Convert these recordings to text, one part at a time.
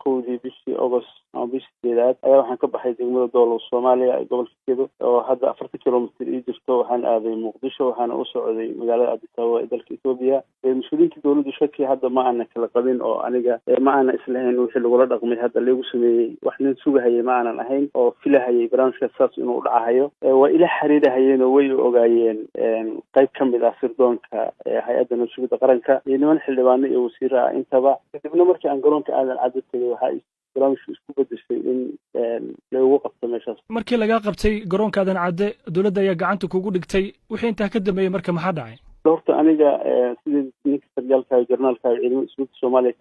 kowdii bishii August ama bishii sideedaad ayaa waxaan ka baxay degmada Doolow Soomaaliya ee gobolka Gedo oo hadda 40 kilomitir ii jirto. waxaan aaday Muqdisho waxaana u socday magaalada Addis Ababa ee dalka Itoobiya. Mas'uuliyiinta dowladda shaki hadda ma aanan kala qabin oo aniga ma aanan islahayn wixii lagula dhaqmay hadda lagu sameeyay wax nin sugahayay ma aanan ahayn oo filahayay barnaamijka saas inuu dhacayo. waa ila xiriirahayeen oo way ogaayeen qayb ka mid ah sirdoonka hay'adda nabadgelyada qaranka iyo niman xildhibaano iyo wasiiro ah intaba. kadibna markii aan garoonka aadan cadda tagay waxaa barnaamijku isku bedeshay in lagu qabto meeshaas. markii laga qabtay garoonka aadan cadde dowladda ayaa gacanta kugu dhigtay wixii intaa ka dambeeyay marka maxaa dhacay? horta aniga sidii ninka sargaalka iyo jarnaalka iyo ciidamada isbuucka Soomaaliya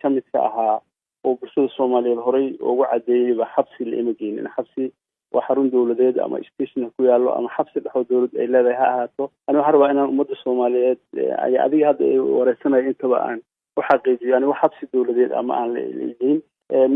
ka mid ka ahaa oo bulshada Soomaaliyeed horey ugu cadeeyay xabsi la imageen in xabsi waa xarun dowladeed ama station ku yaalo ama xabsi dhaxo dowlad ay leedahay ha ahaato. aniga waxaan rabaa inaan ummadda Soomaaliyeed ay adiga hadda ay wareysanayo intaba aan u xaqiijiyo aniga xabsi dowladeed ama aan leeyahay.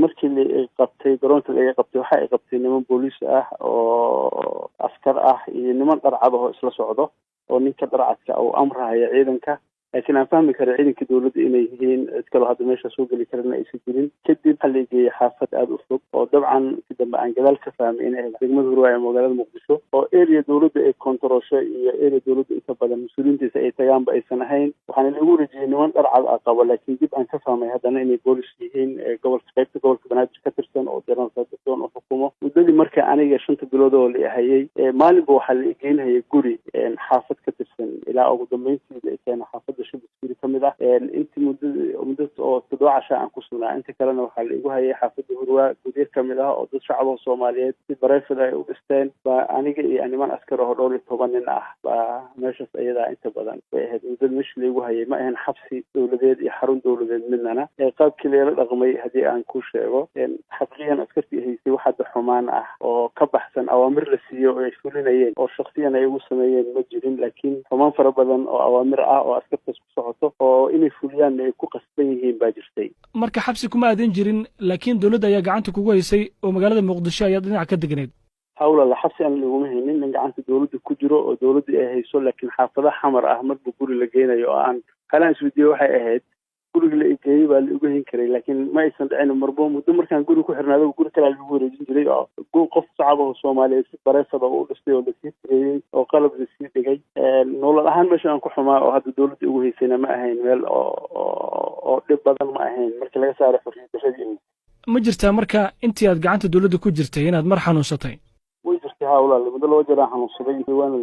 markii la qabtay garoonka laga qabtay waxa ay qabtay niman booliis ah oo askar ah iyo niman dharcad oo isla socdo oo ninka dharcadka uu amraya ciidanka. laakiin aan fahmi karay ciidanka dowladda inay yihiin cid kale hadda meesha soo geli karana aysan jirin. kadib waxaa la geeyay xaafad aada u fog oo dabcan si dambe aan gadaal ka fahmay inay degmada Hurwaay ee magaalada Muqdisho oo area dowladda ay kontarosho iyo area dowladda inta badan mas'uuliyiintiisa ay tagaanba aysan ahayn. waxaana lagu rajiyay niman dharcad ah qabo laakiin dib aan ka fahmay haddana inay boolis yihiin gobolka qaybta gobolka Banaadir ka tirsan oo Jarnaalka Doon u xukumo. muddadii marka aniga 5 bilood oo la hayay maalinba waxaa la geynayay guri xaafad ka tirsan ilaa ugu dambeyntii la keenay xaafadda shubisku kamid ah. intii muddo oo 7 casha aan ku sugnaa inta kalena waxaa la igu hayay xaafadda Hurwaay guriga kamid ah oo dad shacab Soomaaliyeed si bareefad ay u dhisteen. aniga iyo niman askar oo dhowr iyo 10 nin ah meeshaas ayada inta badan way ahayd muddo meesha la igu hayay ma ahan xabsi dowladeed iyo xarun dowladeed midnana. qaabkii la dhaqmay hadii aan ku sheego xaqiiqan askartii haysay waxa xumaan ah oo ka baxsan awaamir la siiyo oo ay fulinayeen oo shakhsiyan ay ugu sameeyeen ma jirin. laakiin xumaan fara badan oo awaamir ah oo askartaas ku socoto oo inay fuliyaan ay ku qasban yihiin baa jirtay. marka xabsi kuma aadan jirin laakiin dowladda ayaa gacanta kugu haysay oo magaalada Muqdisho ayaa dhinac ka degneed. hawla la xabsi aan lagu haynin in gacanta dowladda ku jiro oo dowladda ay hayso laakiin xaafadaha xamar ah marba guri la geynayo oo aan qalaan suudiyo waxay ahayd guriga la geeyay baa la ugu hin karay laakiin ma aysan dhicin marbo muddo markaan guri ku xirnaado guri kale lagu wareejin jiray oo qof shacab oo Soomaaliyeed si bareefad u dhistay oo la sii tiriyay oo qalab la sii dhigay. nolol ahaan meesha aan ku xumaa oo hadda dowladda ugu haysayna ma ahayn meel oo dhib badan ma ahayn markii laga saaro xorriyadda. ma jirtaa marka intii aad gacanta dowladda ku jirtay inaad mar xanuunsatay? way jirtay hawla muddo loo jira xanuunsaday waana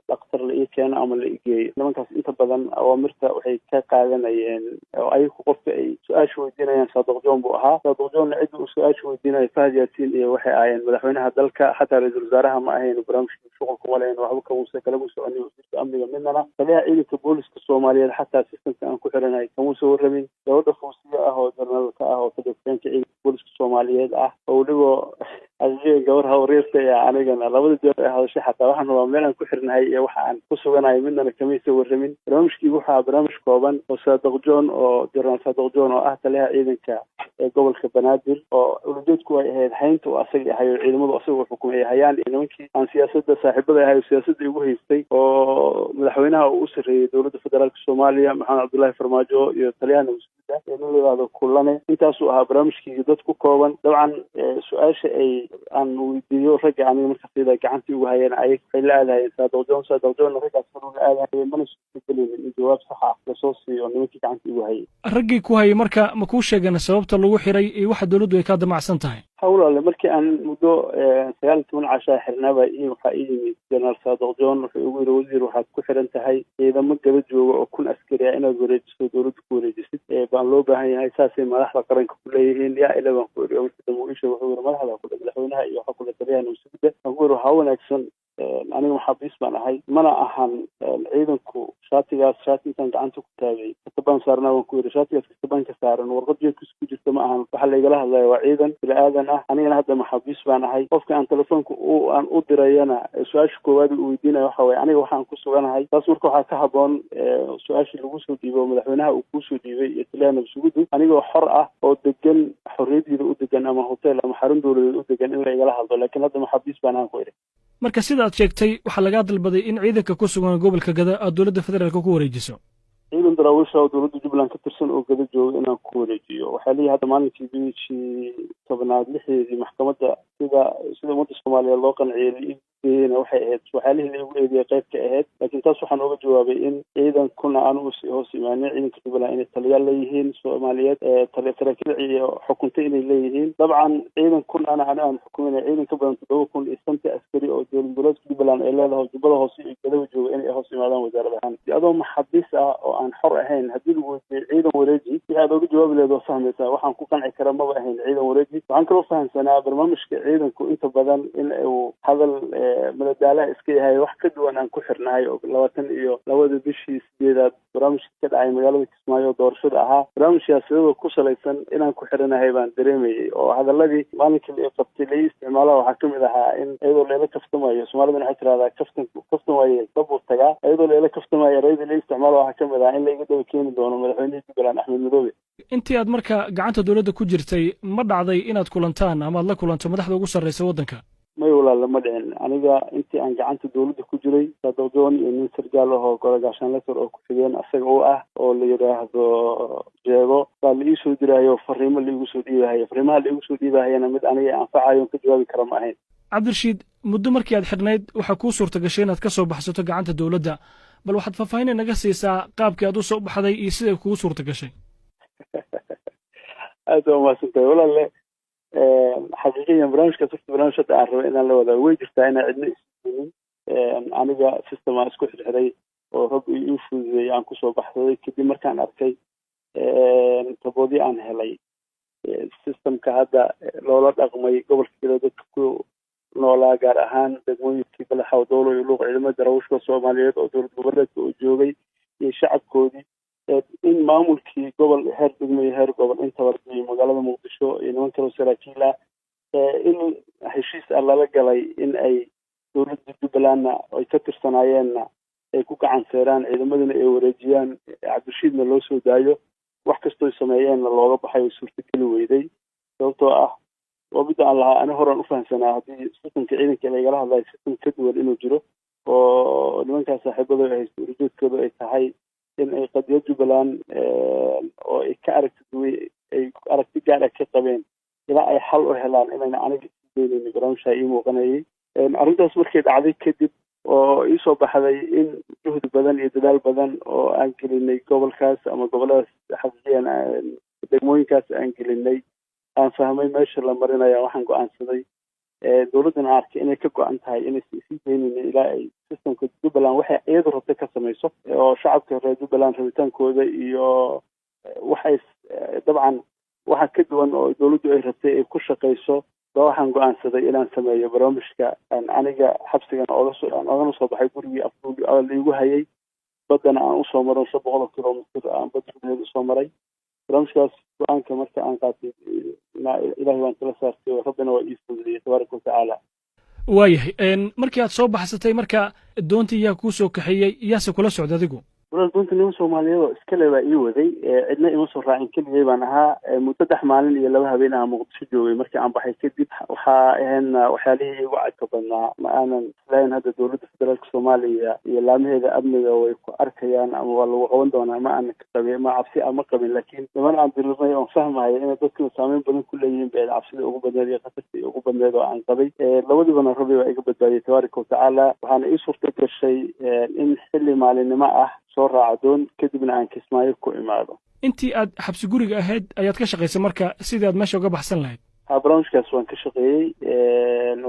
dhaqtar la ii keeno ama la igeeyo. nimankaas inta badan awaamirta waxay ka qaadanayeen oo ay ku qofka ay su'aasha weydiinayaan Saadiq Joon buu ahaa. Saadiq Joon cid uu su'aasha weydiinayay Fahad Yaasiin iyo waxay ahaayeen madaxweynaha dalka xataa ra'iisul wasaaraha ma ahayn barnaamijka shuqul kuma lahayn waxba ka muusa kala soconay wasiirka amniga midnana taliyaha ciidanka booliska Soomaaliyeed xataa systemka aan ku xiranahay kama soo warramin. gabadha Fuusiya ah oo jarnaalka ah oo fadhiisanka ciidanka booliska Soomaaliyeed ah oo dhigo adiga gabar hawreerta ee anigana labada jeer ee hadashay xataa waxaan rabaa meel aan ku xirnahay iyo waxa aan ku suganahay midna kama soo warramin. barnaamijkii waxa barnaamij kooban oo Saadiq Joon oo Jarnaal Saadiq Joon oo ah taliyaha ciidanka ee gobolka Banaadir oo ujeedku ay ahayd haynta oo asaga ahayo ciidamadu asaga xukumayay hayaan nimankii aan siyaasadda saaxiibada ahayo siyaasadda ugu haystay oo madaxweynaha uu sareeyay dowladda federaalka Soomaaliya Maxamed Cabdullaahi Farmaajo iyo taliyaha nabadgelyada ee nolada kulane. intaas oo ah barnaamijkii dad ku kooban. dabcan su'aasha ay aan weydiiyo ragga aniga marka sida gacantii ugu hayeen ay la aadayeen Saadiq Joon raggaas uga aadayeen mana soo gelin in jawaab sax ah la soo siiyo nimankii gacantii ugu hayay. raggii ku hayay marka ma ku sheegana sababta lagu xiray iyo waxa dowladdu ay ka damacsan tahay? hawla markii aan muddo 19 casha xirnaaba iyo waxa ii yimid Jarnaal Saadiq Joon wuxuu ugu yiri wasiir waxaad ku xiran tahay ciidamo gaba jooga oo kun askari ah inaad wareejiso dowladda ku wareejisid baan loo baahan yahay saasay madaxda qaranka ku leeyihiin yaa ila baan ku yiri wuxuu yiri madaxda ku madaxweynaha iyo waxa kula taliyaha nabadgelyada waxa wanaagsan aniga maxaabiis baan ahay mana ahan ciidanku shaatigaas intaan gacanta ku taagay katabaan saarnaa waan ku yiri shaatigaas katabaan ka saaran warqad jeedkiisa ku jirta ma ahan waxa la igala hadlayo waa ciidan bilaadan ah. anigana hadda maxaabiis baan ahay qofka aan telefoonka aan u dirayana su'aasha koowaad uu weydiinayo waxa way aniga waxaan ku suganahay taas marka waxa ka haboon su'aasha lagu soo dhiibo madaxweynaha uu ku soo dhiibay iyo taliyaha nabadgelyada anigoo xor ah oo degan xorriyadiisa u degan ama hotel ama xarun dowladeed u degan in la igala hadlo laakiin hadda maxaabiis baan ahaan ku yiri. marka sida aad sheegtay waxa laga dalbaday in ciidanka ku sugan gobolka Gada aad dowladda federaalka ku wareejiso. ciidan daraawiisha oo dowladda jubbaland ka tirsan oo gada jooga inaan ku wareejiyo. waxaa leeyahay hadda maalinkii bishii tobnaad lixdeedii maxkamadda sida ummadda soomaaliyeed loo qanciyey waxay ahayd waxyaalihii la igu eediyay qayb ka ahayd, laakiin taas waxaan ooga jawaabay in ciidankuna aan hoos imaanin ciidanka jubbaland inay taliyaal leeyihiin soomaaliyeed, saraakiil iyo xukunta inay leeyihiin. dabcan ciidankuna aan xukuminay ciidan ka badan 7,000 askari oo dowlad goboleedka jubbaland ay leedahay jubbada hoose iyo gadaba jooga inay hoos imaadaan wasaarad ahaan. adoo maxabiis ah oo aan xor ahayn haddii lagu weydiiyo ciidan wareeji si aad ooga jawaabi leed oo fahmaysaa waxaan ku qanci kara maba ahayn ciidan wareeji. waxaan kaloo fahamsanaa barnaamijka ciidanku inta badan in uu hadal madadaalaha iska yahay wax ka duwan aan ku xirnahay oo 22 bishii 8aad barnaamijka ka dhacay magaalada Kismaayo doorashada ahaa. barnaamij siyaasadeed ku salaysan inaan ku xiranahay baan dareemayay oo hadaladii maalinkii la qabtay la isticmaalaha waxaa kamid ahaa in iyadoo leela kaftamayo Soomaalida waxay tiraahdaa kaftan waaye dabur tagaa, iyadoo leela kaftamayo rayid la isticmaalo waxaa kamid ahaa in la iga daba keeni doono madaxweynaha Jubbaland Axmed Madoobe. intii aad marka gacanta dowladda ku jirtay ma dhacday inaad kulantaan ama aad la kulanto madaxda ugu sarreysa waddanka? may walaal ma dhicin. aniga intii aan gacanta dowladda ku jiray sadowdoon iyo nin sargaal ah oo golagashan letter oo ku xigeen asaga oo ah oo la yiraahdo jeego baa la ii soo diraayo fariimo la igu soo dhiibahay. fariimaha la igu soo dhiibahayna mid aniga anfacayo ka jawaabi kara ma ahayn. cabdirashiid, muddo markii aad xidhnayd waxaa kuu suurta gashay inaad ka soo baxsato gacanta dowladda, bal waxaad faahfaahin naga siisaa qaabkii aad u soo baxday iyo siday kugu suurta gashay. aad waa mahadsantahay walaalle. xaqiiqiyan barnaamijkaas barnaamij hadda aan rabay inaan la wadaago way jirtaa inaan cidna isinin. aniga system aan isku xirxiray oo rabbi ii fududeeyay aan kusoo baxsaday kadib markaan arkay taboodii aan helay systemka hadda loola dhaqmay gobolka kale dadka ku noolaa gaar ahaan degmooyinkii Balaxaw, Doolo iyo Luuq ciidamada darawishka Soomaaliyeed oo dowlad goboleedka u joogay iyo shacabkoodii in maamulkii gobol heer degmo iyo heer gobol intaba magaalada Muqdisho iyo niman kale saraakiil ah in heshiis lala galay in ay dowladda Jubbalandna ay ka tirsanaayeenna ay ku gacan saaraan ciidamadana ay wareejiyaan cabdishiidna loo soo daayo wax kastoo sameeyeenna looga baxay suurtagali weyday. sababtoo ah waa mid aan lahaa ani horaan u fahamsanaa haddii sistamka ciidanka lagala hadlayo sistam ka duwan inuu jiro oo nimankaas saaxiibadooda haysta ujeedkooda ay tahay in ay qadiyad Jubbaland oo ay ka aragti gaar ah ka qabeen ilaa ay xal u helaan inayna aniga isdeenaynin barnaamijka ii muuqanayay. arrintaas markay dhacday kadib oo ii soo baxday in juhdi badan iyo dadaal badan oo aan gelinay gobolkaas ama goboladaas xaqiiqiyan degmooyinkaas aan gelinay aan fahmay meesha la marinaya waxaan go'aansaday dowladdana arkay inay ka go'an tahay inay sii deynaynin ilaa ay systemka Jubbaland waxay iyadu rabtay ka samayso oo shacabka reer Jubbaland rabitaankooda iyo waxay dabcan waxa ka duwan oo dowladdu ay rabtay ay ku shaqayso. waxaan go'aansaday inaan sameeyo barnaamijka aniga xabsigan oogana soo baxay gurigii afduuli la igu hayay baddana aan usoo maray 700 kilomitir aan badda usoo maray. barnaamijkaas go-aanka marka aan qaatay ilaahay waan kala saartay oo rabbina waa ii fududeeyey tabaaraka watacaala. waayahay markii aad soo baxsatay marka doontii yaa kuu soo kaxeeyey yaase kula socda adigu? walaal doonta niman Soomaaliyeed oo iskale baa ii waday cidna ima soo raacin keligay baan ahaa muddo 3 maalin iyo 2 habeen aan Muqdisho joogay. markii aan baxay kadib waxaa ahayn waxyaalihii igu codka badnaa ma aanan islayn hadda dowladda federaalka Soomaaliya iyo laamaheeda amniga way ku arkayaan ama waa lagu qaban doonaa ma aanan ka qabin ma cabsi ama qabin, laakiin niman aan birirnay oo fahmayo inay dadku saameyn badan ku leeyihiin bay cabsida ugu badneed iyo khatartii ugu badneed oo aan qabay. labadiibana rabbi waa iga badbaadiyay tabaaraka watacaala. waxaana ii suurta gashay in xilli maalinimo ah soo raaco doon kadibna aan Kismaayo ku imaado. intii aad xabsi guriga ahayd ayaad ka shaqaysay marka sidii aad meesha uga baxsan lahayd? barnaamijkaas waan ka shaqeeyey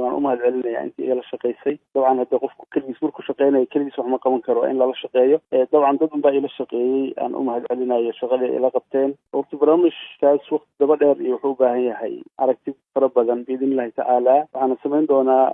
waan u mahad celinayaa intii igala shaqaysay. dabcan hadda qofku keligiis markuu shaqeynayo keligiis wax ma qaban karo in lala shaqeeyo. dabcan dad unbaa ila shaqeeyey aan u mahad celinayo shaqadii ila qabteen. horta barnaamijkaas waqti daba dheer iyo wuxuu u baahan yahay aragti fara badan biidnillahi tacaala. waxaana samayn doonaa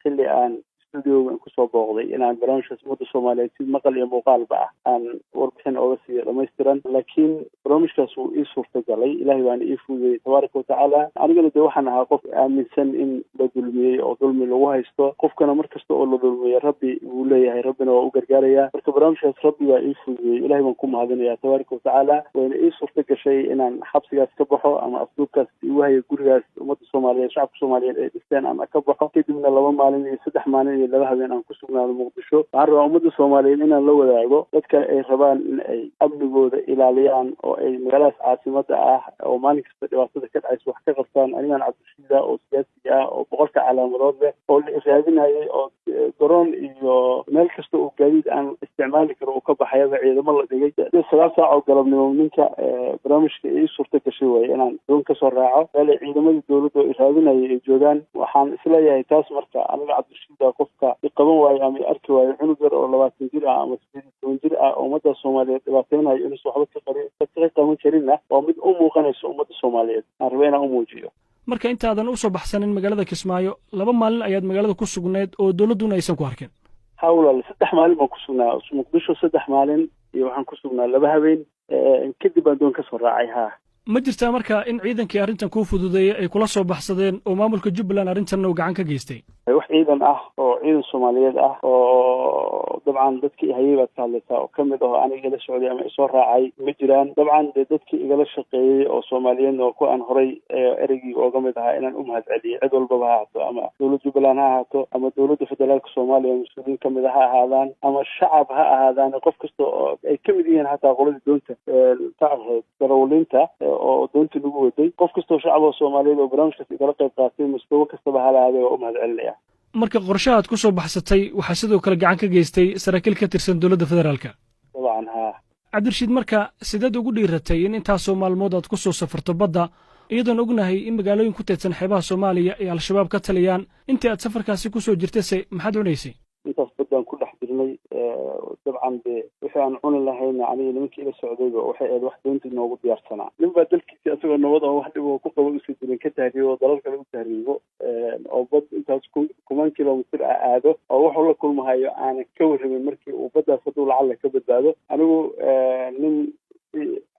xilli aan studioga kusoo booqday inaan barnaamijkaas ummadda Soomaaliyeed si maqal iyo muuqaalba ah aan warbixin ooga siiyo dhammaystiran, laakiin barnaamijkaas wuu ii suurta galay ilaahay baana ii fududeeyey tabaaraka watacaala. anigana dee waxaan ahaa qof aaminsan in la dulmiyey oo dulmi lagu haysto. qofkana mar kasta oo la dulmiyo rabbi wuu leeyahay, rabbina waa u gargaarayaa. marka barnaamijkaas rabbi baa ii fududeeyey ilaahay baan ku mahadinayaa tabaaraka watacaala. wayna ii suurta gashay inaan xabsigaas ka baxo ama afduubkaas igu haya gurigaas ummadda Soomaaliyeed shacabka Soomaaliyeed ay dhisteen aan ka baxo. kadibna 2 maalin iyo 3 maalin iyo iyo laba habeen aan ku sugnaado muqdisho waxaan rabaa ummadda soomaaliyeed inaan la wadaago dadka ay rabaan in ay amnigooda ilaaliyaan oo ay magaaladaas caasimada ah oo maalin kasta dhibaatada ka dhacaysa wax ka qabtaan anigaan cabdishiida oo siyaasi ah oo boqolka calaamadood leh oo la raadinayay oo garoon iyo meel kasta oo gaadiid aan isticmaali karo uu ka baxayaba ciidamo la dhigay 9 saac oo galabnimo ninka barnaamijka ii suurta gashay waaye inaan doon kasoo raaco meel ay ciidamadii dowladda oo raadinayay ay joogaan waxaan isleeyahay taas marka aniga cabdishiida qofka i qaban waayo ama i arki waayo cunug yar oo 20 jir ah ama 18 jir ah oo ummadda soomaaliyeed dhibaateynayo inuusan waxba ka qaban karinna waa mid u muuqanaysa ummadda soomaaliyeed aan raba inaan u muujiyo marka intaadan usoo baxsanin magaalada Kismaayo 2 maalin ayaad magaalada ku sugneed oo dowladuna aysan ku arkin hawlaal 3 maalin baan ku sugnaa muqdisho 3 maalin iyo waxaan ku sugnaa 2 habeen kadib aan doon ka soo raacay ma jirtaa marka in ciidankii arrintan kuu fududeeyay ay kula soo baxsadeen oo maamulka Jubbaland arrintan uu gacan ka geystay wax ciidan ah oo ciidan Soomaaliyeed ah oo dabcan dadkii hay'ad ka hadlaysa oo kamid ah aniga la socday ama soo raacay ma jiraan dabcan dadkii igala shaqeeyay oo Soomaaliyeed oo ku aan horay erigii oo kamid ah inaan u mahadceliyo cid walba ha ahaato ama dowladda Jubbaland ha ahaato ama dowladda federaalka Soomaaliya mas'uuliyiin kamid ah ha ahaadaan ama shacab ha ahaadaan qof kasta oo ay kamid yihiin hataa qolada doonta tacaheed darawlinta oo doonta lagu waday qof kasta shacab oo Soomaaliyeed oo barnaamijkaas igala qayb qaatay mustawa kastaba ha lahaado oo u mahadcelinaya marka qorshaha ku soo baxsatay waxa sidoo kale gacan ka geystay saraakiil ka tirsan dowladda federaalka dabcan cabdirashiid marka sideed ugu dhiiratay in intaas oo maalmood aad ku soo safarto badda iyadoon ognahay in magaalooyin ku teedsan xeebaha Soomaaliya ay al-shabaab ka taliyaan intii aad safarkaasi ku soo jirtay maxaad cunaysay intaas badan ku dhex jirnay dabcan wixii aan cuni lahayn aniga nimankii la socdayba waxay aad wax doontii noogu diyaarsanaa ninbaa dalkiisa asagoo nabad oo wax dhib oo ku qabo usii jirin ka tahriibo oo dalal kale u tahriibo oo bad intaas 10 kilomitir aado oo wuxuu la kulmahayo aan ka warramin markii uu baddaas haduu lacag ka badbaado anigu nin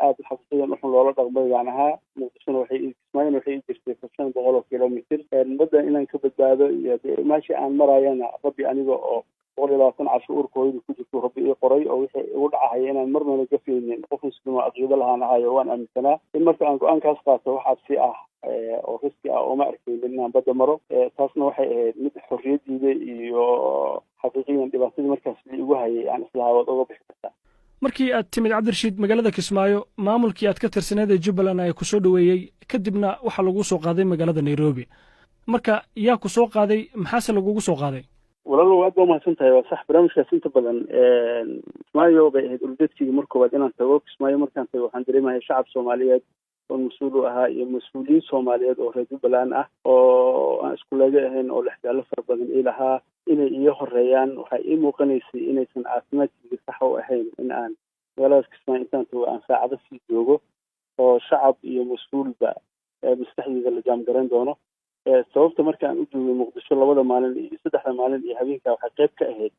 aad xaqiiqan wuxuu loola dhaqmay baan ahaa muqdishona waxay jirtay 500 kilomitir badda inaan ka badbaado iyo maashi aan marayana rabbi aniga oo 120 cashuurkooda ku jirto rabbi ii qoray oo wixii ugu dhacay inaan marnaba gafaynin qof muslimo aqoon lahaan ahayo waan aaminsanaa in marka aan go'aankaas qaato waxa si ah oo riski ah oo ma arkay inaan badda maro taasna waxay ahayd mid xorriyadiida iyo xaqiiqiyan dhibaatada markaas igu hayay aan islaawad uga bixi kartaa markii aad timid cabdirashiid magaalada Kismaayo maamulkii aad ka tirsaneed ee Jubbaland ay ku soo dhaweeyay kadibna waxa lagu soo qaaday magaalada Nairobi marka yaa ku soo qaaday maxaa lagu soo qaaday walaalow aad baa mahadsantahay waa sax barnaamijkaas inta badan Kismaayo bay ahayd ujeedkii markoobaad inaan tago Kismaayo markaan tago waxaan dareemahay shacab Soomaaliyeed oo mas'uul u ahaa iyo mas'uuliyiin Soomaaliyeed oo reer Jubbaland ah oo aan isku leeyahay ahayn oo lixdaalo far badan ilaha inay iyo horeeyaan waxay ii muuqanaysay inaysan caafimaadkiisa sax u ahayn in aan magaalada Kismaayo intaan tago aan saacado sii joogo oo shacab iyo mas'uulba maskaxdooda la jaam garan doono sababta markaan u joogay muqdisho 2 maalin iyo 3 maalin iyo habeenka waxa qayb ka ahayd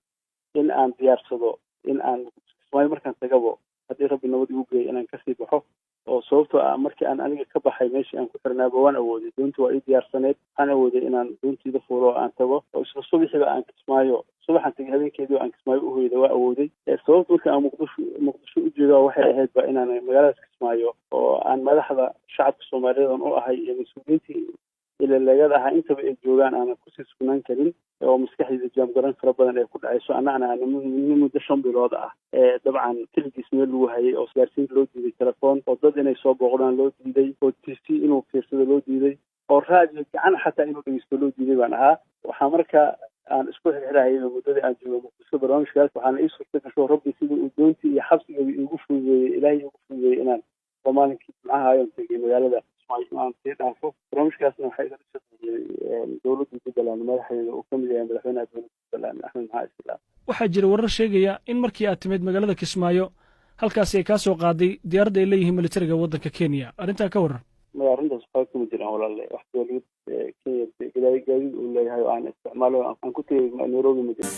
in aan diyaarsado in aan Kismaayo markaan tagabo haddii rabbi nabad igu geeyo inaan ka sii baxo oo sababtoo ah markii aan aniga ka baxay meeshii aan ku xirnaaba waan awooday doontii waa ii diyaarsaneed waxaan awooday inaan doontiida fuulo aan tago oo isla subaxiiba aan Kismaayo subaxan tagay habeenkeedii aan Kismaayo u hoyday waa awooday sababta marka aan muqdisho u jeedo waxay ahayd ba inaan magaalada Kismaayo oo aan madaxda shacabka Soomaaliyeed u ahay iyo mas'uuliyiintii ila laga ahaa intaba ay joogaan aan ku sii sugnaan karin oo maskaxdayda jaam garan fara badan ay ku dhacayso anana muddo 5 bilood ah dabcan tilgiis meel lagu hayay oo gaarsiin loo diiday telefoon oo dad inay soo booqdaan loo diiday oo TV inuu fiirsado loo diiday oo raadiyo gacan xataa inuu dhageysto loo diiday baan ahaa waxa marka aan isku xirxirahay muddada aan joogo muqdisho barnaamijkaas waxaan ii suurta gasho rabbi sidii uu doontii iyo xabsiga igu fududeeyay ilaahay igu fududeeyay inaan Soomaalinkii maxaa ayoon tagay magaalada aan sii dhaafo barnaamijkaasna waxay iga shaqeeyay dowladda Jubbaland madaxdeeda oo kamid yahay madaxweynaha dowladda Jubbaland Axmed Maxamed Islaam waxaa jira warar sheegaya in markii aad timid magaalada Kismaayo halkaas ay ka soo qaaday diyaarad ay leeyihiin militariga waddanka Kenya arrinta ka waran arrintaas waxaa kamid jiraan walaalle wax dowlad Kenya gaadiid uu leeyahay oo aan isticmaalo aan ku tagay Nairobi ma jiro